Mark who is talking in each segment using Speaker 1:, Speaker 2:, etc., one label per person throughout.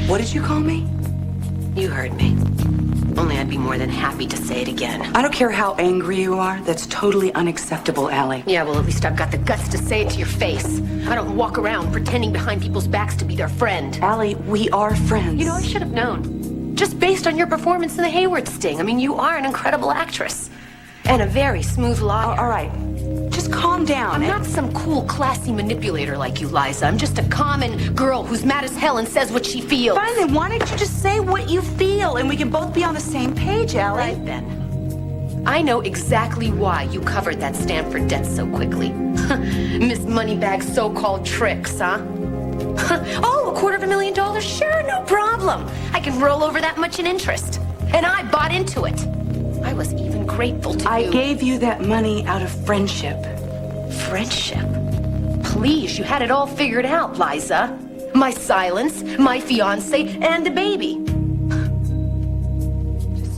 Speaker 1: What did you call me?
Speaker 2: You heard me. Only I'd be more than happy to say it again.
Speaker 1: I don't care how angry you are. That's totally unacceptable, Allie.
Speaker 2: Yeah, well, at least I've got the guts to say it to your face. I don't walk around pretending behind people's backs to be their friend.
Speaker 1: Allie, we are friends.
Speaker 2: You know, I should have known. Just based on your performance in the Hayward sting. I mean, you are an incredible actress. And a very smooth lawyer.
Speaker 1: All right. Just calm down.
Speaker 2: I'm not some cool, classy manipulator like you, Liza. I'm just a common girl who's mad as hell and says what she feels.
Speaker 1: Fine, then why don't you just say what you feel and we can both be on the same page, Allie?
Speaker 2: Right then. I know exactly why you covered that Stanford debt so quickly. Miss Moneybag's so-called tricks, huh? Oh, $250,000? Sure, no problem. I can roll over that much in interest. And I bought into it. I was even grateful to you.
Speaker 1: I gave you that money out of friendship.
Speaker 2: Friendship? Please, you had it all figured out, Liza. My silence, my fiancé, and a baby.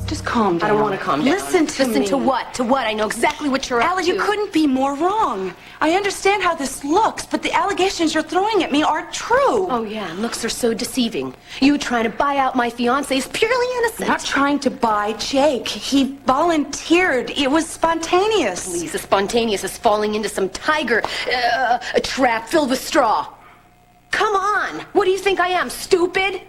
Speaker 1: Just calm down.
Speaker 2: I don't want to calm down.
Speaker 1: Listen to me.
Speaker 2: Listen to what? To what? I know exactly what you're up
Speaker 1: Allie,
Speaker 2: to.
Speaker 1: you couldn't be more wrong. I understand how this looks, but the allegations you're throwing at me aren't true.
Speaker 2: Oh, yeah, looks are so deceiving. You trying to buy out my fiancé is purely innocent.
Speaker 1: I'm not trying to buy Jake. He volunteered. It was spontaneous.
Speaker 2: Please, the spontaneous is falling into some tiger a trap filled with straw. Come on! What do you think I am, stupid?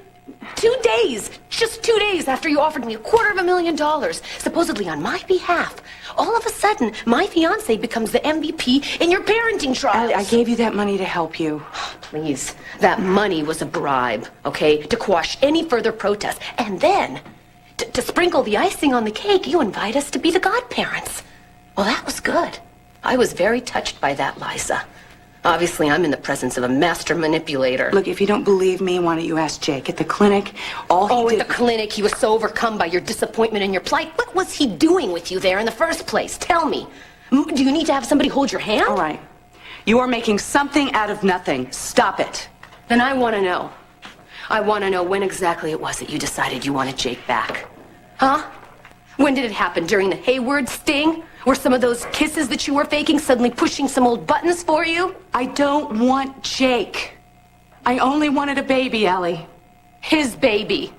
Speaker 2: 2 days, just 2 days after you offered me $250,000, supposedly on my behalf, all of a sudden, my fiancé becomes the MVP in your parenting trials.
Speaker 1: Allie, I gave you that money to help you.
Speaker 2: Please, that money was a bribe, okay, to quash any further protest. And then, to sprinkle the icing on the cake, you invite us to be the godparents. Well, that was good. I was very touched by that, Liza. Obviously, I'm in the presence of a master manipulator.
Speaker 1: Look, if you don't believe me, why don't you ask Jake? At the clinic, all he did...
Speaker 2: At the clinic, he was so overcome by your disappointment and your plight. What was he doing with you there in the first place? Tell me. Do you need to have somebody hold your hand?
Speaker 1: All right. You are making something out of nothing. Stop it.
Speaker 2: Then I want to know. I want to know when exactly it was that you decided you wanted Jake back. Huh? When did it happen? During the Hayward sting? Were some of those kisses that you were faking suddenly pushing some old buttons for you?
Speaker 1: I don't want Jake. I only wanted a baby, Allie.
Speaker 2: His baby.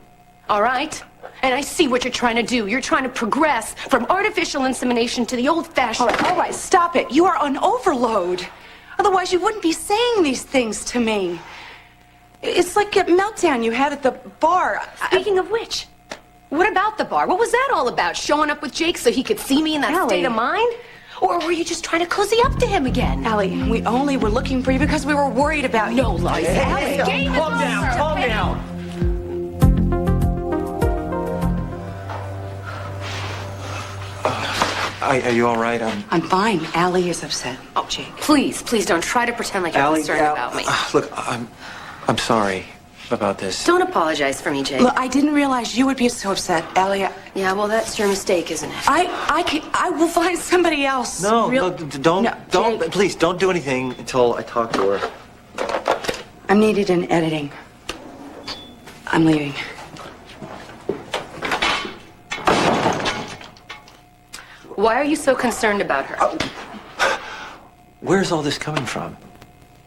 Speaker 2: All right? And I see what you're trying to do. You're trying to progress from artificial insemination to the old-fashioned...
Speaker 1: All right, stop it. You are on overload. Otherwise, you wouldn't be saying these things to me. It's like a meltdown you had at the bar.
Speaker 2: Speaking of which... What about the bar? What was that all about? Showing up with Jake so he could see me in that state of mind? Or were you just trying to cozy up to him again?
Speaker 1: Allie, we only were looking for you because we were worried about you.
Speaker 2: No, Liza.
Speaker 1: Allie,
Speaker 2: This game is over,
Speaker 3: Calm
Speaker 2: okay?
Speaker 3: down. Are you all right?
Speaker 1: I'm fine. Allie is upset. Oh, Jake.
Speaker 2: Please don't try to pretend like you're concerned about me.
Speaker 3: Look, I'm sorry about this.
Speaker 2: Don't apologize for me, Jake.
Speaker 1: Look, I didn't realize you would be so upset, Allie.
Speaker 2: Yeah, well, that's your mistake, isn't it?
Speaker 1: I will find somebody else.
Speaker 3: No, don't,
Speaker 1: Jake.
Speaker 3: please, don't do anything until I talk to her.
Speaker 1: I'm needed in editing. I'm leaving.
Speaker 2: Why are you so concerned about her?
Speaker 3: Where's all this coming from?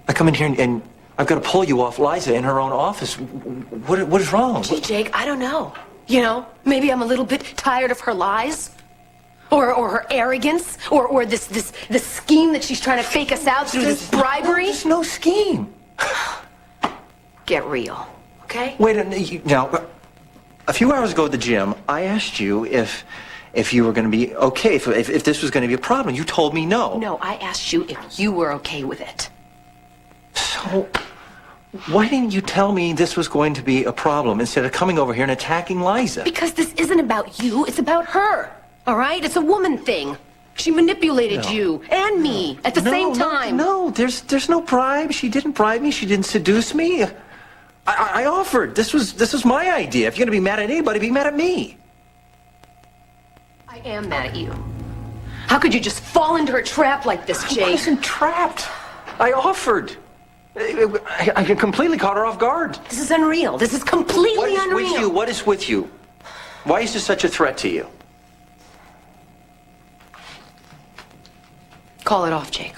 Speaker 3: I come in here and I've got to pull you off Liza in her own office. What is wrong?
Speaker 2: Gee, Jake, I don't know. You know, maybe I'm a little bit tired of her lies. Or her arrogance. Or this scheme that she's trying to fake us out through this bribery.
Speaker 3: There's no scheme.
Speaker 2: Get real, okay?
Speaker 3: Wait a minute. Now, a few hours ago at the gym, I asked you if you were going to be okay, if this was going to be a problem. You told me no.
Speaker 2: No, I asked you if you were okay with it.
Speaker 3: So, why didn't you tell me this was going to be a problem instead of coming over here and attacking Liza?
Speaker 2: Because this isn't about you, it's about her. All right? It's a woman thing. She manipulated you and me at the same time.
Speaker 3: No, there's no bribe. She didn't bribe me. She didn't seduce me. I offered. This was my idea. If you're going to be mad at anybody, be mad at me.
Speaker 2: I am mad at you. How could you just fall into her trap like this, Jake?
Speaker 3: I wasn't trapped. I offered. I completely caught her off guard.
Speaker 2: This is unreal. This is completely unreal.
Speaker 3: What is with you? Why is this such a threat to you?
Speaker 2: Call it off, Jake.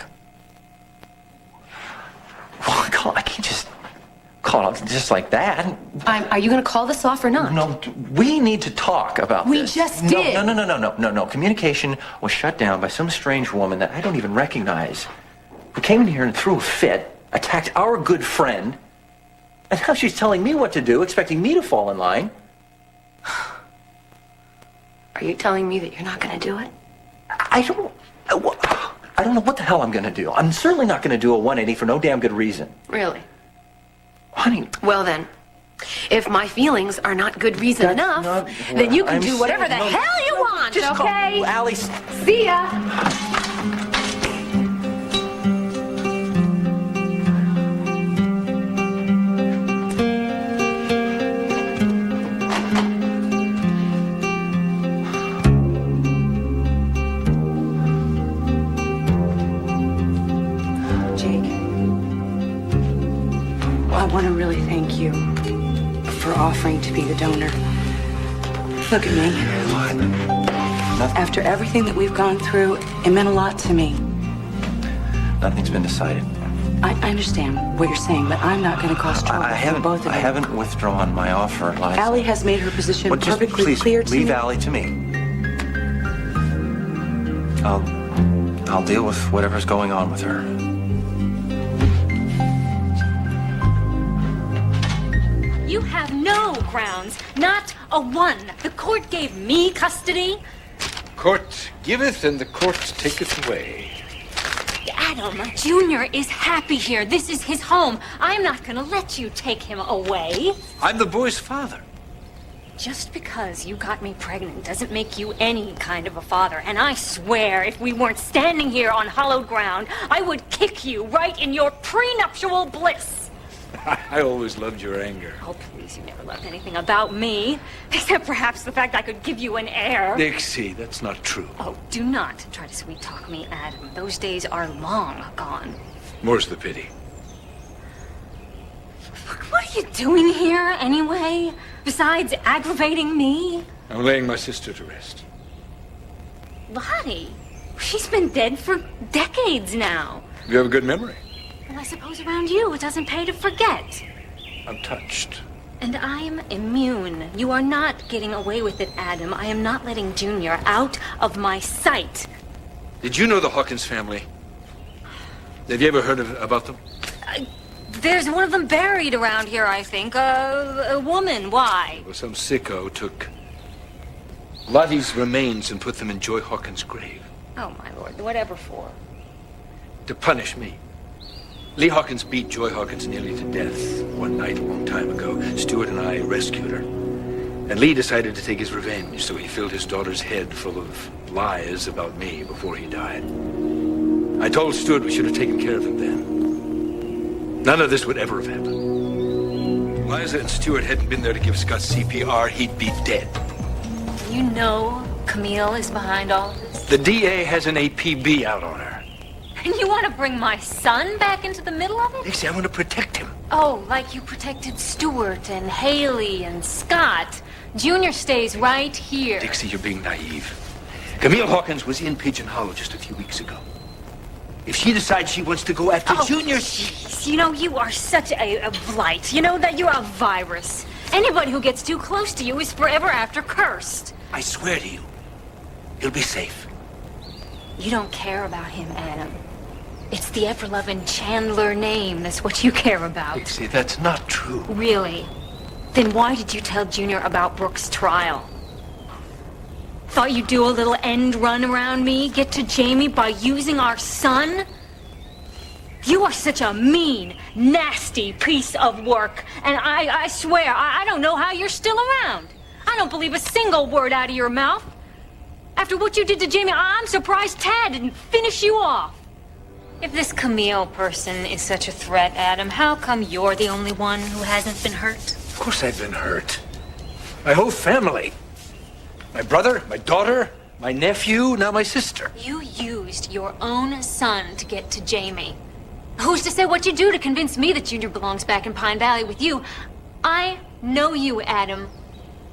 Speaker 3: Well, I can't just call Oh, just like that.
Speaker 2: Are you going to call this off or not?
Speaker 3: No, we need to talk about
Speaker 2: We
Speaker 3: this.
Speaker 2: just
Speaker 3: No,
Speaker 2: did.
Speaker 3: No. Communication was shut down by some strange woman that I don't even recognize, who came in here and threw a fit, attacked our good friend, and now she's telling me what to do, expecting me to fall in line.
Speaker 2: Are you telling me that you're not going to do it?
Speaker 3: I don't know what the hell I'm going to do. I'm certainly not going to do a 180 for no damn good reason.
Speaker 2: Really?
Speaker 3: Honey.
Speaker 2: Well then, if my feelings are not good reason enough, then you can do whatever the hell you want,
Speaker 3: just
Speaker 2: okay?
Speaker 3: Call Allie.
Speaker 2: See ya!
Speaker 1: I want to really thank you for offering to be the donor. Look at me.
Speaker 3: What?
Speaker 1: After everything that we've gone through, it meant a lot to me.
Speaker 3: Nothing's been decided.
Speaker 1: I understand what you're saying, but I'm not going to cause trouble for both of you.
Speaker 3: I haven't withdrawn my offer, Liza.
Speaker 1: Allie has made her position
Speaker 3: But just
Speaker 1: perfectly
Speaker 3: please
Speaker 1: clear to me.
Speaker 3: leave Allie to me. I'll deal with whatever's going on with her.
Speaker 4: You have no grounds, not a one. The court gave me custody.
Speaker 5: Court giveth and the court taketh away.
Speaker 4: Adam Jr. is happy here. This is his home. I'm not going to let you take him away.
Speaker 5: I'm the boy's father.
Speaker 4: Just because you got me pregnant doesn't make you any kind of a father. And I swear, if we weren't standing here on hallowed ground, I would kick you right in your prenuptial bliss.
Speaker 5: I always loved your anger.
Speaker 4: Oh, please, you never loved anything about me. Except perhaps the fact I could give you an heir.
Speaker 5: Dixie, that's not true.
Speaker 4: Oh, do not try to sweet-talk me, Adam. Those days are long gone.
Speaker 5: More's the pity.
Speaker 4: What are you doing here, anyway? Besides aggravating me?
Speaker 5: I'm laying my sister to rest.
Speaker 4: Lottie, she's been dead for decades now.
Speaker 5: You have a good memory.
Speaker 4: Well, I suppose around you it doesn't pay to forget.
Speaker 5: I'm touched.
Speaker 4: And I'm immune. You are not getting away with it, Adam. I am not letting Junior out of my sight.
Speaker 5: Did you know the Hawkins family? Have you ever heard about them?
Speaker 4: There's one of them buried around here, I think. A woman. Why?
Speaker 5: Well, some sicko took Lottie's remains and put them in Joy Hawkins' grave.
Speaker 4: Oh, my lord. Whatever for?
Speaker 5: To punish me. Lee Hawkins beat Joy Hawkins nearly to death one night a long time ago. Stuart and I rescued her. And Lee decided to take his revenge, so he filled his daughter's head full of lies about me before he died. I told Stuart we should have taken care of him then. None of this would ever have happened. Liza and Stuart hadn't been there to give Scott CPR, he'd be dead.
Speaker 4: You know Camille is behind all of this?
Speaker 5: The DA has an APB out on her.
Speaker 4: And you want to bring my son back into the middle of it?
Speaker 5: Dixie, I want to protect him.
Speaker 4: Oh, like you protected Stuart and Haley and Scott. Junior stays right here.
Speaker 5: Dixie, you're being naive. Camille Hawkins was in Pigeon Hollow just a few weeks ago. If she decides she wants to go after Junior...
Speaker 4: Jeez. You know, you are such a blight. You know that you're a virus. Anybody who gets too close to you is forever after cursed.
Speaker 5: I swear to you, he'll be safe.
Speaker 4: You don't care about him, Adam. It's the ever-loving Chandler name that's what you care about.
Speaker 5: Dixie, that's not true.
Speaker 4: Really? Then why did you tell Junior about Brooke's trial? Thought you'd do a little end run around me, get to Jamie by using our son? You are such a mean, nasty piece of work. And I swear, I don't know how you're still around. I don't believe a single word out of your mouth. After what you did to Jamie, I'm surprised Tad didn't finish you off. If this Camille person is such a threat, Adam, how come you're the only one who hasn't been hurt?
Speaker 5: Of course I've been hurt. My whole family. My brother, my daughter, my nephew, now my sister.
Speaker 4: You used your own son to get to Jamie. Who's to say what you do to convince me that Junior belongs back in Pine Valley with you? I know you, Adam.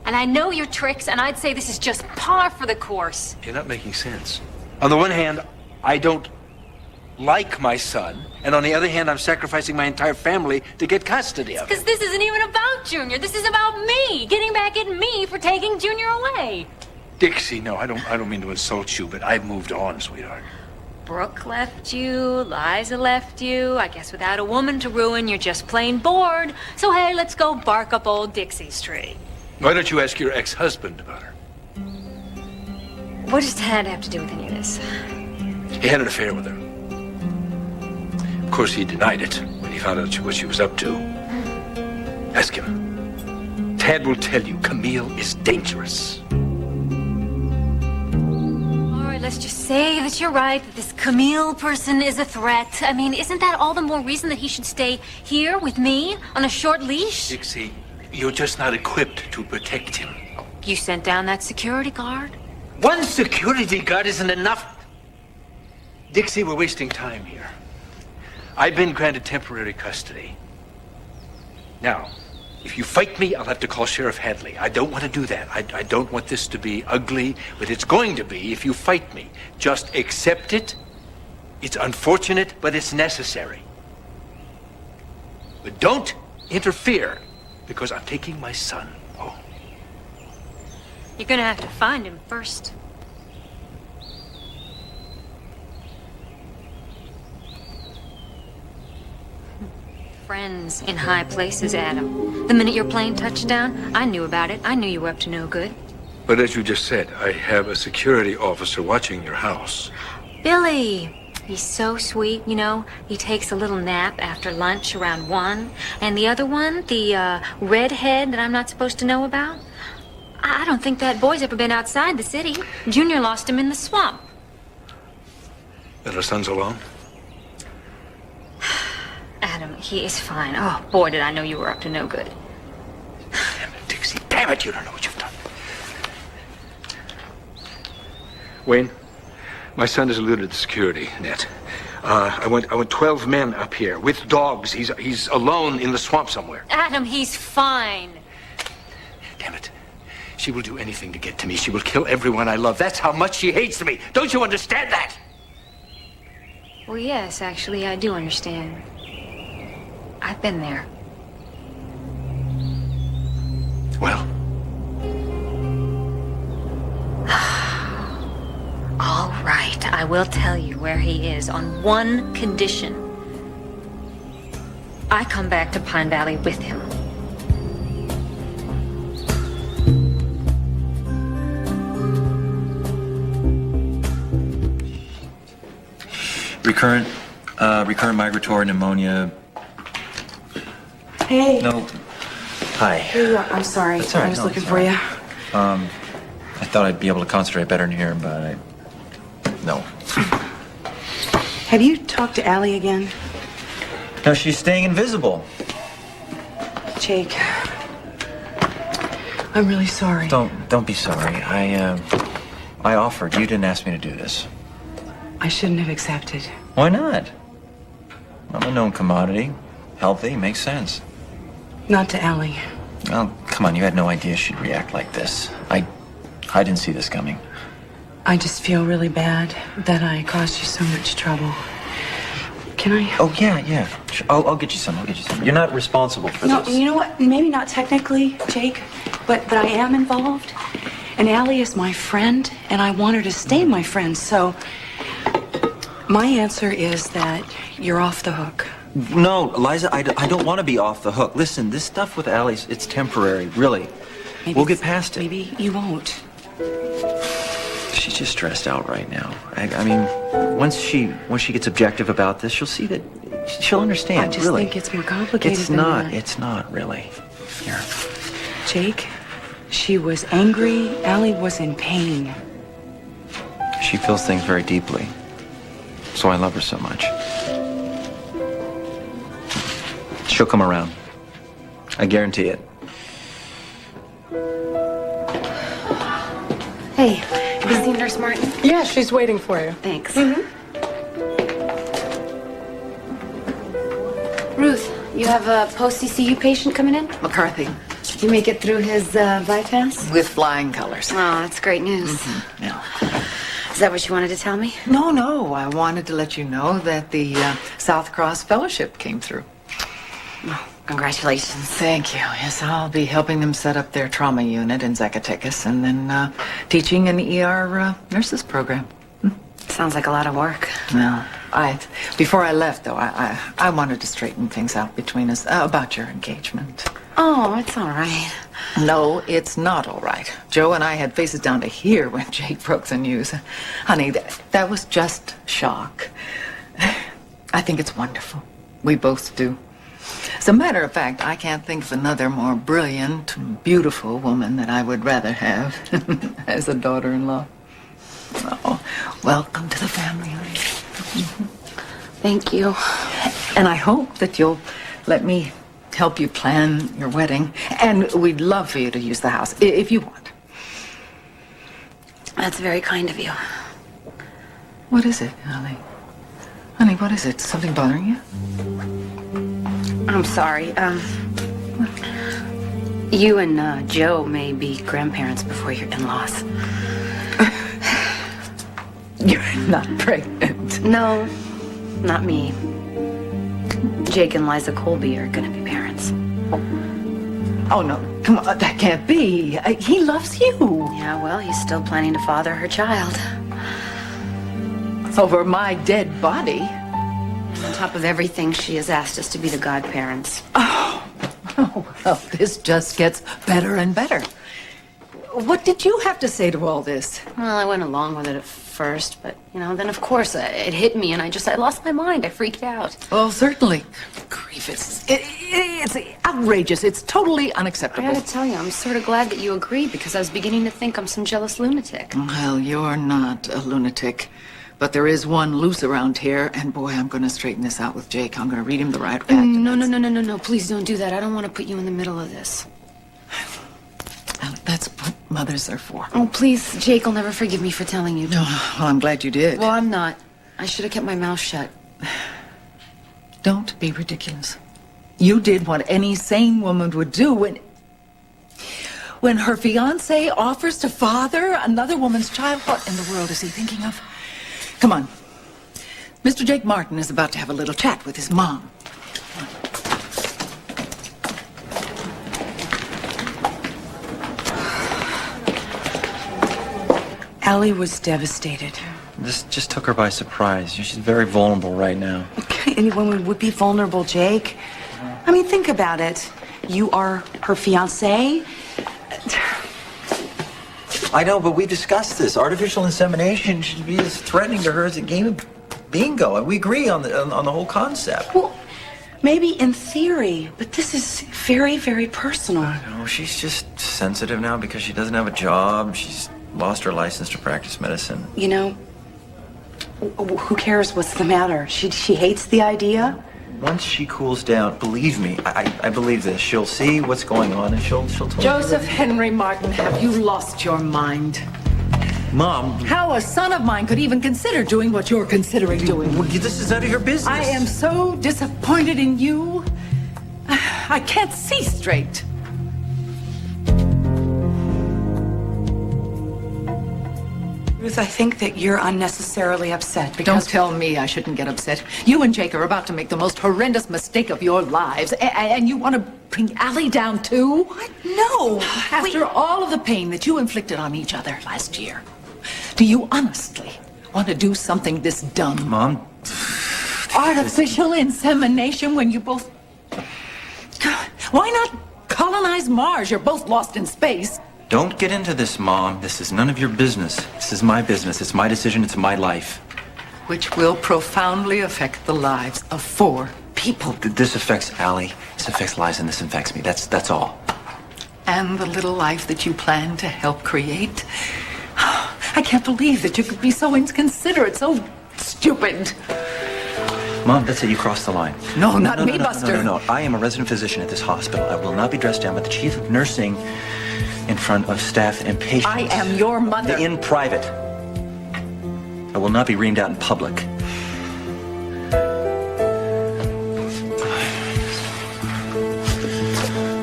Speaker 4: And I know your tricks, and I'd say this is just par for the course.
Speaker 5: You're not making sense. On the one hand, I don't like my son, and on the other hand, I'm sacrificing my entire family to get custody of him.
Speaker 4: Because this isn't even about Junior. This is about me, getting back at me for taking Junior away.
Speaker 5: Dixie, no, I don't mean to insult you, but I've moved on, sweetheart.
Speaker 4: Brooke left you, Liza left you. I guess without a woman to ruin, you're just plain bored. So hey, let's go bark up old Dixie's tree.
Speaker 5: Why don't you ask your ex-husband about her?
Speaker 4: What does Dad have to do with any of this?
Speaker 5: He had an affair with her. Of course, he denied it when he found out what she was up to. Ask him. Tad will tell you Camille is dangerous.
Speaker 4: All right, let's just say that you're right, that this Camille person is a threat. I mean, isn't that all the more reason that he should stay here with me on a short leash?
Speaker 5: Dixie, you're just not equipped to protect him.
Speaker 4: You sent down that security guard?
Speaker 5: One security guard isn't enough. Dixie, we're wasting time here. I've been granted temporary custody. Now, if you fight me, I'll have to call Sheriff Hadley. I don't want to do that. I don't want this to be ugly, but it's going to be if you fight me. Just accept it. It's unfortunate, but it's necessary. But don't interfere, because I'm taking my son home.
Speaker 4: You're gonna have to find him first. Friends in high places, Adam. The minute your plane touched down, I knew about it. I knew you were up to no good.
Speaker 5: But as you just said, I have a security officer watching your house.
Speaker 4: Billy! He's so sweet, you know. He takes a little nap after lunch around 1. And the other one, the redhead that I'm not supposed to know about, I don't think that boy's ever been outside the city. Junior lost him in the swamp.
Speaker 5: That our son's alone?
Speaker 4: Adam, he is fine. Oh, boy, did I know you were up to no good.
Speaker 5: Damn it, Dixie. Damn it, you don't know what you've done. Wayne, my son has eluded the security net. I want 12 men up here with dogs. He's alone in the swamp somewhere.
Speaker 4: Adam, he's fine.
Speaker 5: Damn it. She will do anything to get to me. She will kill everyone I love. That's how much she hates me. Don't you understand that?
Speaker 4: Well, yes, actually, I do understand. I've been there.
Speaker 5: Well,
Speaker 4: all right, I will tell you where he is on one condition. I come back to Pine Valley with him.
Speaker 3: Recurrent migratory pneumonia.
Speaker 1: Hey.
Speaker 3: No. Hi.
Speaker 1: Here you are. I'm sorry.
Speaker 3: That's all right.
Speaker 1: I was
Speaker 3: No,
Speaker 1: looking
Speaker 3: it's
Speaker 1: for
Speaker 3: all
Speaker 1: you.
Speaker 3: right. I thought I'd be able to concentrate better in here, but no.
Speaker 1: Have you talked to Allie again?
Speaker 3: No, she's staying invisible.
Speaker 1: Jake. I'm really sorry.
Speaker 3: Don't be sorry. I offered. You didn't ask me to do this.
Speaker 1: I shouldn't have accepted.
Speaker 3: Why not? I'm a known commodity. Healthy, makes sense.
Speaker 1: Not to Allie.
Speaker 3: Oh, come on, you had no idea she'd react like this. I didn't see this coming.
Speaker 1: I just feel really bad that I caused you so much trouble. Can I?
Speaker 3: Oh, yeah. Sure. I'll get you some. You're not responsible for
Speaker 1: No,
Speaker 3: this.
Speaker 1: you know what? Maybe not technically, Jake, but I am involved. And Allie is my friend, and I want her to stay my friend. So my answer is that you're off the hook.
Speaker 3: No, Liza, I don't want to be off the hook. Listen, this stuff with Allie's, it's temporary, really. We'll get past it.
Speaker 1: Maybe you won't.
Speaker 3: She's just stressed out right now. I mean, once she gets objective about this, she'll see that she'll understand.
Speaker 1: I just
Speaker 3: really.
Speaker 1: think it's more complicated
Speaker 3: It's
Speaker 1: than
Speaker 3: not.
Speaker 1: that.
Speaker 3: It's not really. Here.
Speaker 1: Jake, she was angry. Allie was in pain.
Speaker 3: She feels things very deeply. So I love her so much. She'll come around. I guarantee it.
Speaker 2: Hey, have you seen Nurse Martin?
Speaker 6: Yeah, she's waiting for you.
Speaker 2: Thanks. Ruth, you have a post-CCU patient coming in?
Speaker 7: McCarthy,
Speaker 2: Did you make it through his bypass?
Speaker 7: with flying colors.
Speaker 2: Oh, that's great news.
Speaker 7: Yeah.
Speaker 2: Is that what you wanted to tell me?
Speaker 6: No. I wanted to let you know that the South Cross Fellowship came through.
Speaker 2: Oh, congratulations.
Speaker 6: Thank you. Yes, I'll be helping them set up their trauma unit in Zacatecas and then teaching an ER nurses program.
Speaker 2: Sounds like a lot of work.
Speaker 6: No, before I left, though, I wanted to straighten things out between us about your engagement.
Speaker 2: Oh, it's all right.
Speaker 6: No, it's not all right. Joe and I had faces down to here when Jake broke the news. Honey, that was just shock. I think it's wonderful. We both do. As a matter of fact, I can't think of another more brilliant, beautiful woman that I would rather have as a daughter-in-law. Oh, welcome to the family, honey.
Speaker 2: Thank you.
Speaker 6: And I hope that you'll let me help you plan your wedding. And we'd love for you to use the house, if you want.
Speaker 2: That's very kind of you.
Speaker 6: What is it, honey? Honey, what is it? Something bothering you?
Speaker 2: I'm sorry. You and Joe may be grandparents before your in-laws.
Speaker 6: You're not pregnant.
Speaker 2: No, not me. Jake and Liza Colby are gonna be parents.
Speaker 6: Oh, no. Come on, that can't be. He loves you.
Speaker 2: Yeah, well, he's still planning to father her child.
Speaker 6: Over my dead body.
Speaker 2: On top of everything, she has asked us to be the godparents.
Speaker 6: Oh, well, this just gets better and better. What did you have to say to all this?
Speaker 2: Well, I went along with it at first, but, then of course it hit me and I lost my mind. I freaked out.
Speaker 6: Well, certainly. Grief, it's outrageous. It's totally
Speaker 2: I
Speaker 6: unacceptable.
Speaker 2: gotta tell you, I'm sort of glad that you agreed because I was beginning to think I'm some jealous lunatic.
Speaker 6: Well, you're not a lunatic. But there is one loose around here, and boy, I'm going to straighten this out with Jake. I'm going to read him the right fact.
Speaker 2: No. Please don't do that. I don't want to put you in the middle of this.
Speaker 6: That's what mothers are for.
Speaker 2: Oh, please, Jake will never forgive me for telling you.
Speaker 6: No, well, I'm glad you did.
Speaker 2: Well, I'm not. I should have kept my mouth shut.
Speaker 6: Don't be ridiculous. You did what any sane woman would do when her fiancé offers to father another woman's child. What in the world is he thinking of? Come on. Mr. Jake Martin is about to have a little chat with his mom.
Speaker 1: Allie was devastated.
Speaker 3: This just took her by surprise. She's very vulnerable right now.
Speaker 1: Any woman would be vulnerable, Jake. I mean, think about it. You are her fiancé.
Speaker 3: I know, but we discussed this. Artificial insemination should be as threatening to her as a game of bingo. And we agree on the whole concept.
Speaker 1: Well, maybe in theory, but this is very, very personal.
Speaker 3: I know. She's just sensitive now because she doesn't have a job. She's lost her license to practice medicine.
Speaker 1: Who cares what's the matter? She hates the idea.
Speaker 3: Once she cools down, believe me, I believe this. She'll see what's going on and she'll tell you.
Speaker 6: Joseph Henry Martin, have you lost your mind?
Speaker 3: Mom.
Speaker 6: How a son of mine could even consider doing what you're considering doing.
Speaker 3: Well, this is none of your business.
Speaker 6: I am so disappointed in you. I can't see straight.
Speaker 1: Ruth, I think that you're unnecessarily upset because...
Speaker 6: Don't tell me I shouldn't get upset. You and Jake are about to make the most horrendous mistake of your lives. And you want to bring Allie down too?
Speaker 1: What? No.
Speaker 6: After all of the pain that you inflicted on each other last year, do you honestly want to do something this dumb?
Speaker 3: Mom.
Speaker 6: Artificial insemination when you both... Why not colonize Mars? You're both lost in space.
Speaker 3: Don't get into this, Mom. This is none of your business. This is my business. It's my decision. It's my life.
Speaker 6: Which will profoundly affect the lives of 4 people.
Speaker 3: This affects Allie. This affects Liza, and this affects me. That's all.
Speaker 6: And the little life that you plan to help create. I can't believe that you could be so inconsiderate, so stupid.
Speaker 3: Mom, that's it. You crossed the line.
Speaker 6: No, not me, Buster.
Speaker 3: No. I am a resident physician at this hospital. I will not be dressed down by the chief of nursing in front of staff and patients.
Speaker 6: I am your mother.
Speaker 3: In private. I will not be reamed out in public.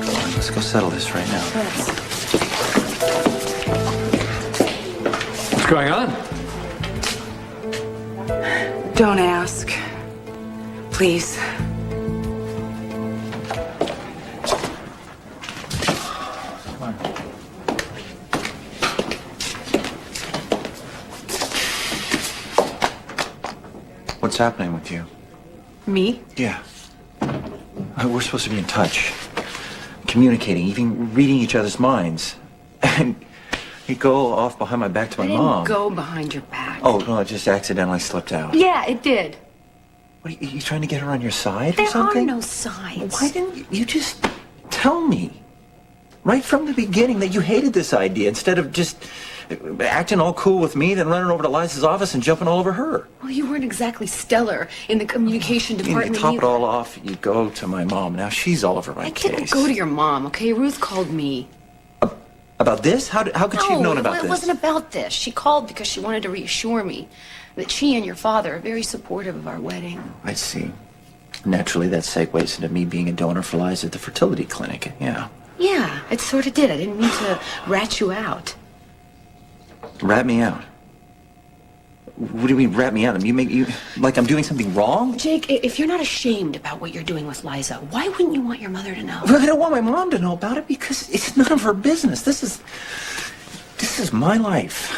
Speaker 3: Come on, let's go settle this right now.
Speaker 5: What's going on?
Speaker 1: Don't ask. Please.
Speaker 3: Come on. What's happening with you?
Speaker 1: Me?
Speaker 3: Yeah. We're supposed to be in touch, communicating, even reading each other's minds. And you go off behind my back to my mom.
Speaker 2: Go behind your back.
Speaker 3: Oh, no, it just accidentally slipped out.
Speaker 2: Yeah, it did.
Speaker 3: What, are you trying to get her on your side or
Speaker 2: There
Speaker 3: something?
Speaker 2: are no signs.
Speaker 3: Why didn't you just tell me right from the beginning that you hated this idea instead of just acting all cool with me, then running over to Liza's office and jumping all over her?
Speaker 2: Well, you weren't exactly stellar in the communication
Speaker 3: You
Speaker 2: department
Speaker 3: top it
Speaker 2: either.
Speaker 3: all off, you go to my mom. Now she's all over my
Speaker 2: I
Speaker 3: case.
Speaker 2: didn't go to your mom, okay? Ruth called me.
Speaker 3: About this? How could she have known about
Speaker 2: it
Speaker 3: this?
Speaker 2: wasn't about this. She called because she wanted to reassure me that she and your father are very supportive of our wedding.
Speaker 3: I see. Naturally, that segues into me being a donor for Liza at the fertility clinic. Yeah.
Speaker 2: Yeah, it sort of did. I didn't mean to rat you out.
Speaker 3: Rat me out. What do you mean, rat me out? You like I'm doing something wrong?
Speaker 2: Jake, if you're not ashamed about what you're doing with Liza, why wouldn't you want your mother to know?
Speaker 3: Well, I don't want my mom to know about it because it's none of her business. This is my life.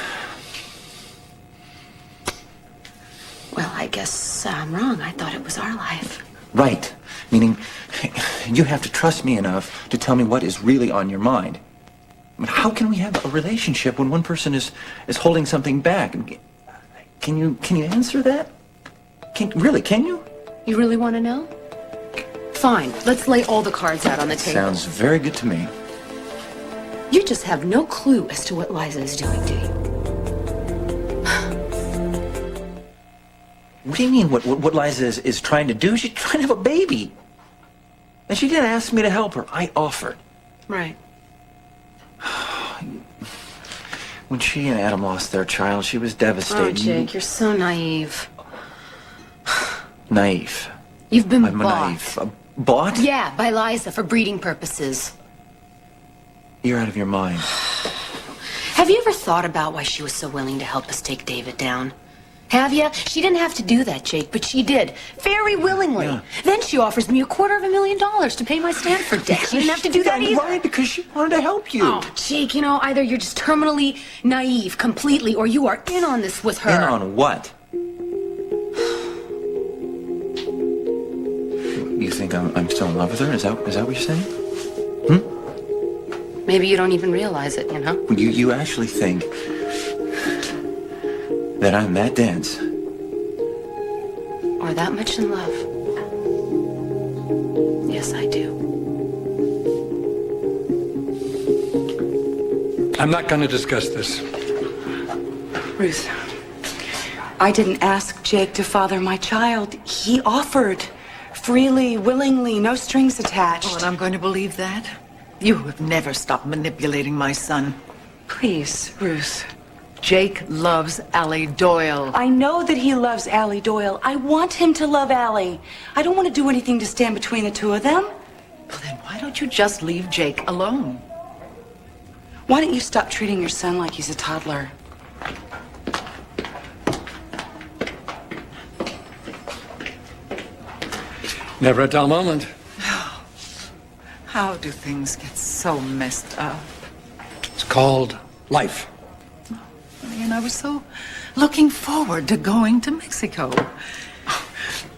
Speaker 2: Well, I guess I'm wrong. I thought it was our life.
Speaker 3: Right. Meaning, you have to trust me enough to tell me what is really on your mind. I mean, how can we have a relationship when one person is holding something back? Can you answer that? Can you?
Speaker 2: You really want to know? Fine. Let's lay all the cards out on the table.
Speaker 3: Sounds very good to me.
Speaker 2: You just have no clue as to what Liza is doing, do you?
Speaker 3: What do you mean, what Liza is trying to do? She's trying to have a baby. And she didn't ask me to help her. I offered.
Speaker 2: Right.
Speaker 3: When she and Adam lost their child, she was devastated.
Speaker 2: Oh, Jake, you're so naive.
Speaker 3: Naive.
Speaker 2: You've been
Speaker 3: I'm
Speaker 2: bought.
Speaker 3: naive. Bought?
Speaker 2: Yeah, by Liza for breeding purposes.
Speaker 3: You're out of your mind.
Speaker 2: Have you ever thought about why she was so willing to help us take David down? Have you? She didn't have to do that, Jake, but she did. Very willingly.
Speaker 3: Yeah.
Speaker 2: Then she offers me $250,000 to pay my Stanford debt. She didn't have to do that either.
Speaker 3: Why? Because she wanted to help you.
Speaker 2: Oh, Jake, either you're just terminally naive completely, or you are in on this with her.
Speaker 3: In on what? You think I'm still in love with her? Is that what you're saying?
Speaker 2: Maybe you don't even realize it,
Speaker 3: You actually think that I'm that dense?
Speaker 2: Or that much in love. Yes, I do.
Speaker 5: I'm not going to discuss this.
Speaker 1: Ruth, I didn't ask Jake to father my child. He offered. Freely, willingly, no strings attached.
Speaker 6: Oh, and I'm going to believe that? You have never stopped manipulating my son.
Speaker 1: Please, Ruth.
Speaker 6: Jake loves Allie Doyle.
Speaker 1: I know that he loves Allie Doyle. I want him to love Allie. I don't want to do anything to stand between the two of them.
Speaker 6: Well, then why don't you just leave Jake alone?
Speaker 1: Why don't you stop treating your son like he's a toddler?
Speaker 5: Never a dull moment.
Speaker 6: How do things get so messed up?
Speaker 5: It's called life.
Speaker 6: And I was so looking forward to going to Mexico.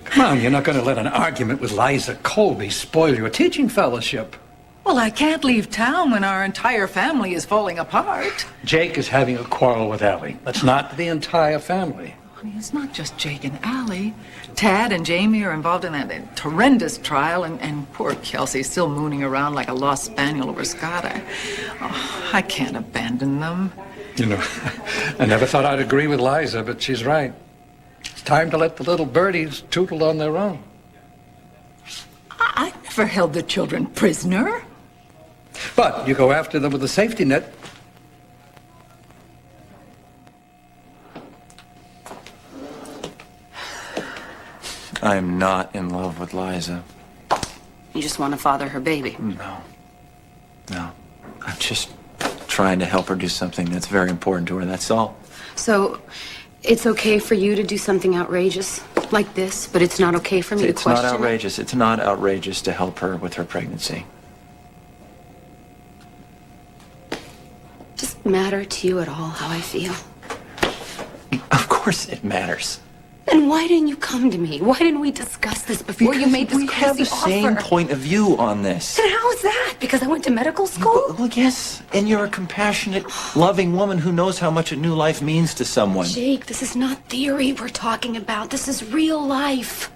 Speaker 5: Come on, you're not going to let an argument with Liza Colby spoil your teaching fellowship.
Speaker 6: Well, I can't leave town when our entire family is falling apart.
Speaker 5: Jake is having a quarrel with Allie. That's not the entire family.
Speaker 6: I mean, it's not just Jake and Allie. Tad and Jamie are involved in that horrendous trial, and poor Kelsey's still mooning around like a lost spaniel over Scotta. Oh, I can't abandon them.
Speaker 5: I never thought I'd agree with Liza, but she's right. It's time to let the little birdies tootle on their own.
Speaker 6: I never held the children prisoner.
Speaker 5: But you go after them with a safety net.
Speaker 3: I'm not in love with Liza.
Speaker 2: You just want to father her baby.
Speaker 3: No. I'm just trying to help her do something that's very important to her, that's all.
Speaker 2: So, it's okay for you to do something outrageous? Like this, but it's not okay for me to
Speaker 3: It's
Speaker 2: question
Speaker 3: not
Speaker 2: it?
Speaker 3: outrageous. It's not outrageous to help her with her pregnancy.
Speaker 2: Does it matter to you at all how I feel?
Speaker 3: Of course it matters.
Speaker 2: Then why didn't you come to me? Why didn't we discuss this before you made this
Speaker 3: we have the
Speaker 2: crazy
Speaker 3: same
Speaker 2: offer?
Speaker 3: point of view on this.
Speaker 2: And how is that? Because I went to medical school?
Speaker 3: Well, yes, and you're a compassionate, loving woman who knows how much a new life means to someone.
Speaker 2: Jake, this is not theory we're talking about. This is real life.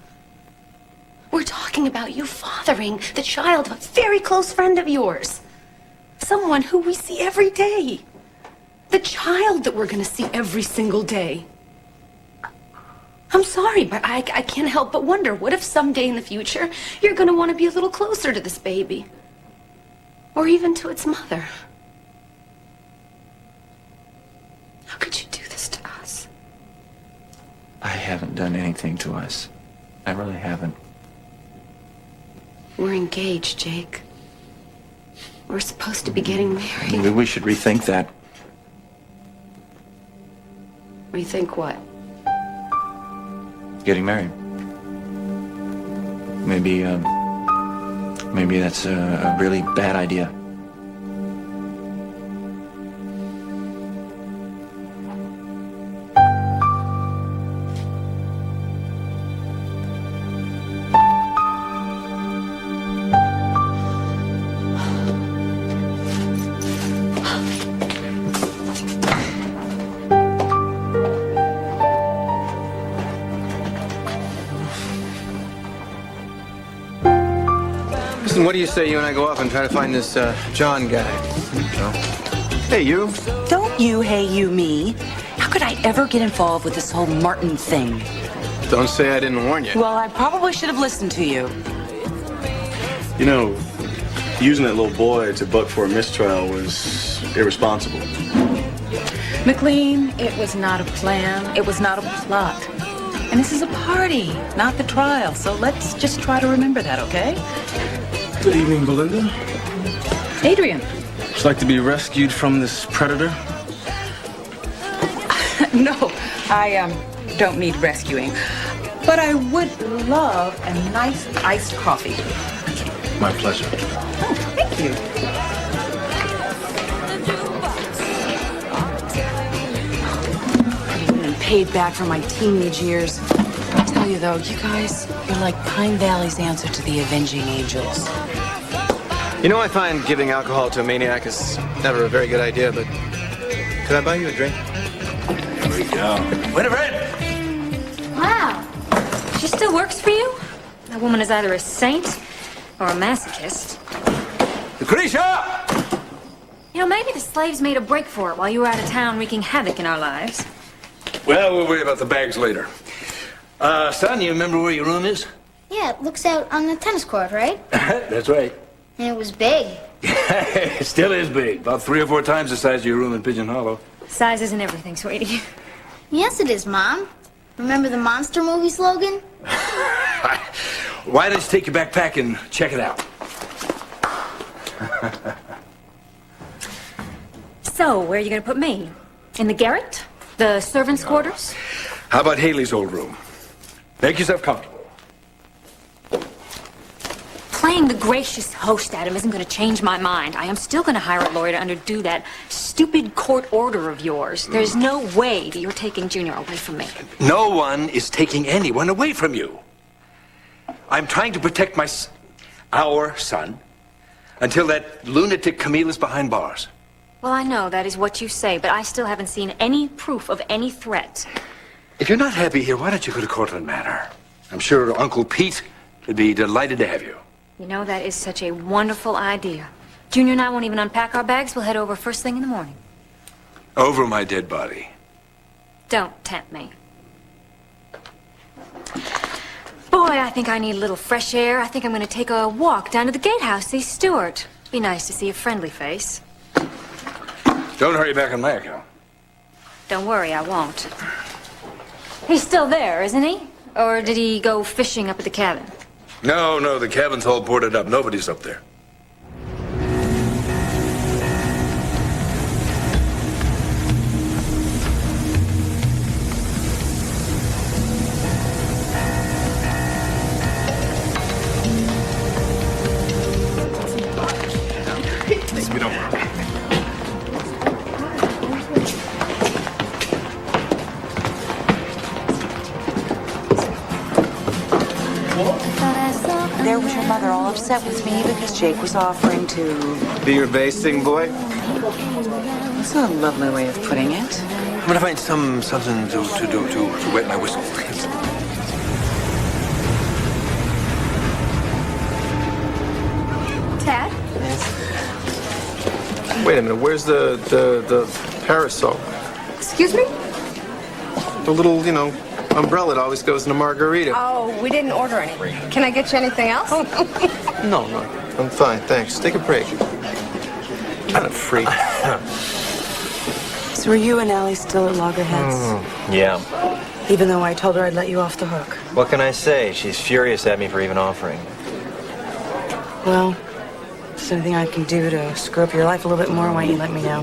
Speaker 2: We're talking about you fathering the child of a very close friend of yours. Someone who we see every day. The child that we're going to see every single day. I'm sorry, but I can't help but wonder, what if someday in the future you're going to want to be a little closer to this baby? Or even to its mother? How could you do this to us?
Speaker 3: I haven't done anything to us. I really haven't.
Speaker 2: We're engaged, Jake. We're supposed to be getting married.
Speaker 3: Maybe we should rethink that.
Speaker 2: Rethink what?
Speaker 3: Getting married. Maybe that's a really bad idea.
Speaker 7: Listen, what do you say you and I go off and try to find this John guy? Hey, you.
Speaker 1: Don't you, hey, you, me. How could I ever get involved with this whole Martin thing?
Speaker 7: Don't say I didn't warn you.
Speaker 1: Well, I probably should have listened to you.
Speaker 8: You know, using that little boy to buck for a mistrial was irresponsible.
Speaker 6: McLean, it was not a plan. It was not a plot. And this is a party, not the trial. So let's just try to remember that, okay?
Speaker 8: Good evening, Belinda.
Speaker 6: Adrian.
Speaker 8: Would you like to be rescued from this predator?
Speaker 6: No, I don't need rescuing. But I would love a nice iced coffee.
Speaker 8: My pleasure.
Speaker 6: Oh, thank you.
Speaker 1: And paid back for my teenage years. I'll tell you though, you guys, you're like Pine Valley's answer to the Avenging Angels.
Speaker 7: You know, I find giving alcohol to a maniac is never a very good idea, but could I buy you a drink?
Speaker 8: Here we go.
Speaker 3: Winifred!
Speaker 4: Wow. She still works for you? That woman is either a saint or a masochist.
Speaker 5: Lucretia!
Speaker 4: You know, maybe the slaves made a break for it while you were out of town wreaking havoc in our lives.
Speaker 5: Well, we'll worry about the bags later. Son, you remember where your room is?
Speaker 9: Yeah, it looks out on the tennis court, right?
Speaker 5: That's right.
Speaker 9: And it was big.
Speaker 5: It still is big. About 3 or 4 times the size of your room in Pigeon Hollow.
Speaker 4: Size isn't everything, sweetie.
Speaker 9: Yes, it is, Mom. Remember the monster movie slogan?
Speaker 5: Why don't you take your backpack and check it out?
Speaker 4: So, where are you going to put me? In the garret? The servants' quarters?
Speaker 5: How about Haley's old room? Make yourself comfortable.
Speaker 4: Playing the gracious host, Adam, isn't going to change my mind. I am still going to hire a lawyer to undo that stupid court order of yours. There's no way that you're taking Junior away from me.
Speaker 5: No one is taking anyone away from you. I'm trying to protect our son until that lunatic Camille is behind bars.
Speaker 4: Well, I know that is what you say, but I still haven't seen any proof of any threat.
Speaker 5: If you're not happy here, why don't you go to Cortland Manor? I'm sure Uncle Pete would be delighted to have you.
Speaker 4: You know, that is such a wonderful idea. Junior and I won't even unpack our bags. We'll head over first thing in the morning.
Speaker 5: Over my dead body.
Speaker 4: Don't tempt me. Boy, I think I need a little fresh air. I think I'm going to take a walk down to the gatehouse, see Stuart. Be nice to see a friendly face.
Speaker 5: Don't hurry back on my account.
Speaker 4: Don't worry, I won't. He's still there, isn't he? Or did he go fishing up at the cabin?
Speaker 5: No, the cabin's all boarded up. Nobody's up there.
Speaker 1: there was your mother all upset with me because Jake was offering to...
Speaker 7: Be your basting boy?
Speaker 1: That's a lovely way of putting it.
Speaker 5: I'm gonna find something to do to wet my whistle.
Speaker 2: Ted?
Speaker 7: Wait a minute, where's the parasol?
Speaker 2: Excuse me?
Speaker 7: The little, umbrella that always goes in a margarita.
Speaker 2: Oh, we didn't order any. Can I get you anything else?
Speaker 7: No, I'm fine, thanks. Take a break. Kind of free.
Speaker 1: So are you and Allie still at Loggerheads?
Speaker 3: Yeah.
Speaker 1: Even though I told her I'd let you off the hook.
Speaker 3: What can I say? She's furious at me for even offering.
Speaker 1: Well, if there's anything I can do to screw up your life a little bit more, why don't you let me know?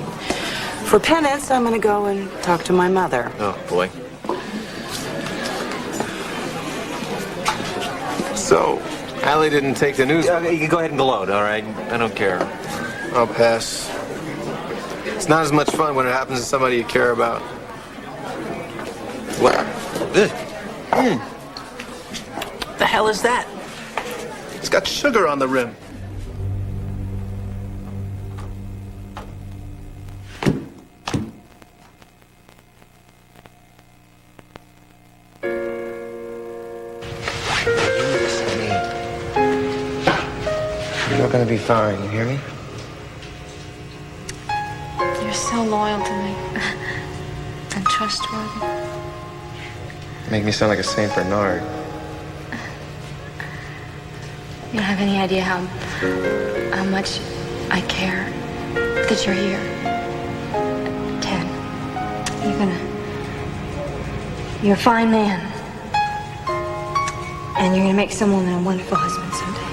Speaker 1: For penance, I'm gonna go and talk to my mother.
Speaker 3: Oh, boy.
Speaker 7: So, Allie didn't take the news.
Speaker 3: You can go ahead and gloat, all right? I don't care.
Speaker 7: I'll pass. It's not as much fun when it happens to somebody you care about.
Speaker 5: What? The hell is that?
Speaker 7: It's got sugar on the rim. You're gonna be fine, you hear me?
Speaker 10: You're so loyal to me and trustworthy.
Speaker 7: Make me sound like a Saint Bernard.
Speaker 10: You don't have any idea how much I care that you're here. Ted, you're a fine man. And you're gonna make some woman a wonderful husband someday.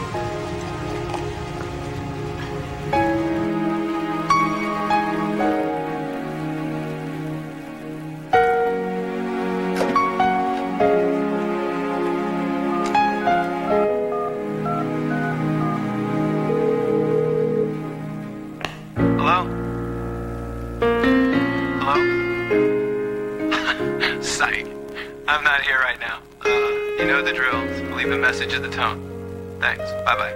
Speaker 7: Hello? Hello? Psych. I'm not here right now. You know the drill. Leave a message at the tone. Thanks. Bye-bye.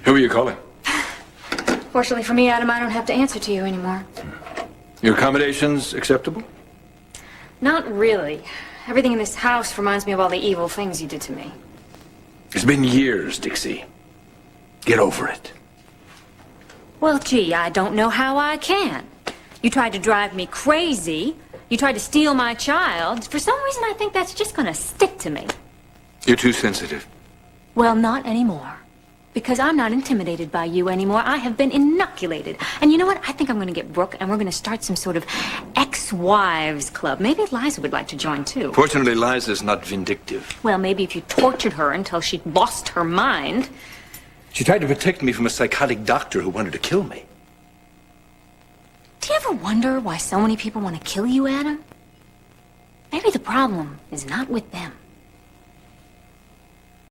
Speaker 5: Who are you calling?
Speaker 10: Fortunately for me, Adam, I don't have to answer to you anymore.
Speaker 5: Your accommodations acceptable?
Speaker 10: Not really. Everything in this house reminds me of all the evil things you did to me.
Speaker 5: It's been years, Dixie. Get over it.
Speaker 4: Well, gee, I don't know how I can. You tried to drive me crazy. You tried to steal my child. For some reason, I think that's just gonna stick to me.
Speaker 5: You're too sensitive.
Speaker 4: Well, not anymore. Because I'm not intimidated by you anymore. I have been inoculated. And you know what? I think I'm gonna get Brooke, and we're gonna start some sort of ex-wives club. Maybe Liza would like to join, too.
Speaker 5: Fortunately, Liza's not vindictive.
Speaker 4: Well, maybe if you tortured her until she lost her mind.
Speaker 5: She tried to protect me from a psychotic doctor who wanted to kill me.
Speaker 4: Do you ever wonder why so many people want to kill you, Adam? Maybe the problem is not with them.